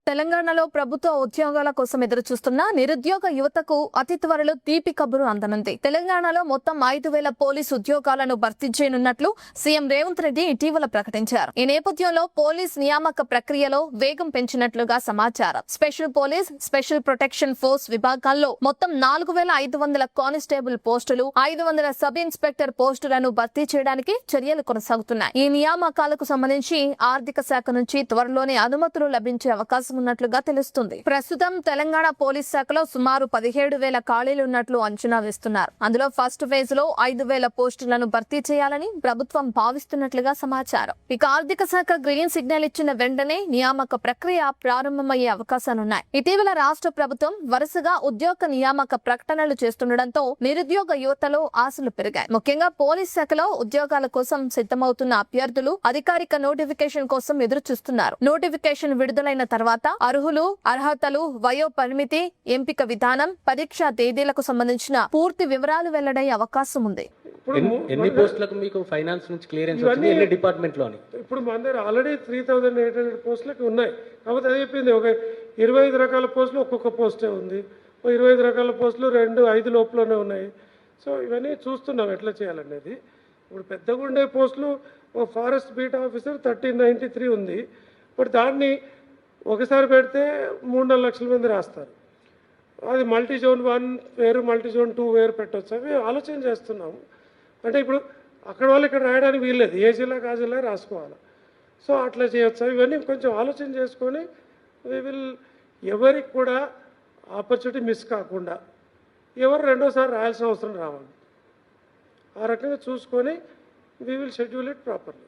తెలంగాణలో ప్రభుత్వ ఉద్యోగాల కోసం ఎదురుచూస్తున్న నిరుద్యోగ యువతకు అతి త్వరలో తీపి కబురు అందనుంది. తెలంగాణలో మొత్తం 5,000 పోలీసు ఉద్యోగాలను భర్తీ చేయనున్నట్లు సీఎం రేవంత్ రెడ్డి ఇటీవల ప్రకటించారు. ఈ నేపథ్యంలో పోలీస్ నియామక ప్రక్రియలో వేగం పెంచినట్లుగా సమాచారం. Special police, special protection force విభాగాల్లో మొత్తం 4,500 కానిస్టేబుల్ పోస్టులు, 500 సబ్ ఇన్స్పెక్టర్ పోస్టులను భర్తీ చేయడానికి చర్యలు కొనసాగుతున్నాయి. ఈ నియామకాలకు సంబంధించి ఆర్థిక శాఖ నుంచి త్వరలోనే అనుమతులు లభించే అవకాశం ఉన్నట్లుగా తెలుస్తుంది. ప్రస్తుతం తెలంగాణ పోలీస్ శాఖలో సుమారు 17,000 ఖాళీలు ఉన్నట్లు అంచనా వేస్తున్నారు. అందులో ఫస్ట్ ఫేజ్ లో 5,000 పోస్టులను భర్తీ చేయాలని ప్రభుత్వం భావిస్తున్నట్లుగా సమాచారం. ఇక ఆర్థిక శాఖ గ్రీన్ సిగ్నల్ ఇచ్చిన వెంటనే నియామక ప్రక్రియ ప్రారంభమయ్యే అవకాశాలున్నాయి. ఇటీవల రాష్ట్ర ప్రభుత్వం వరుసగా ఉద్యోగ నియామక ప్రకటనలు చేస్తుండటంతో నిరుద్యోగ యువతలో ఆశలు పెరిగాయి. ముఖ్యంగా పోలీస్ శాఖలో ఉద్యోగాల కోసం సిద్ధమవుతున్న అభ్యర్థులు అధికారిక నోటిఫికేషన్ కోసం ఎదురు చూస్తున్నారు. నోటిఫికేషన్ విడుదలైన తర్వాత అర్హులు, అర్హతలు, వయో పరిమితి, ఎంపిక విధానం, పరీక్షా తేదీలకు సంబంధించిన పూర్తి వివరాలు వెల్లడయ్యే అవకాశం ఉంది. ఎన్ని పోస్టులకు మీకు ఫైనాన్స్ నుంచి క్లియరెన్స్ వచ్చింది? ఎన్ని డిపార్ట్మెంట్ లోని? ఇప్పుడు మన దగ్గర ఆల్రెడీ 3,800 పోస్టులకు ఉన్నాయి. కాబట్టి అది చెప్పింది ఒక 25 రకాల పోస్టులు ఒక్కొక్క పోస్టే ఉంది. 25 రకాల పోస్టులు 2-5 లోపలనే ఉన్నాయి. సో ఇవన్నీ చూస్తున్నాం ఎట్లా చేయాలనేది. ఇప్పుడు పెద్దగా ఉండే పోస్టులు ఫారెస్ట్ బీట్ ఆఫీసర్ 1393 ఉంది. ఇప్పుడు దాన్ని ఒకసారి పెడితే 3-4 లక్షల మంది రాస్తారు. అది మల్టీ జోన్ 1 వేరు, మల్టీ జోన్ 2 వేరు పెట్టవచ్చు. అవి ఆలోచన చేస్తున్నాము. అంటే ఇప్పుడు అక్కడ వాళ్ళు ఇక్కడ రాయడానికి వీల్లేదు, ఏ జిల్లాకి ఆ జిల్లా రాసుకోవాలి. సో అట్లా చేయొచ్చు. ఇవన్నీ కొంచెం ఆలోచన చేసుకొని ఎవరికి కూడా ఆపర్చునిటీ మిస్ కాకుండా ఎవరు రెండోసారి రాయాల్సిన అవసరం రావాలి. ఆ రకంగా చూసుకొని we will schedule it properly.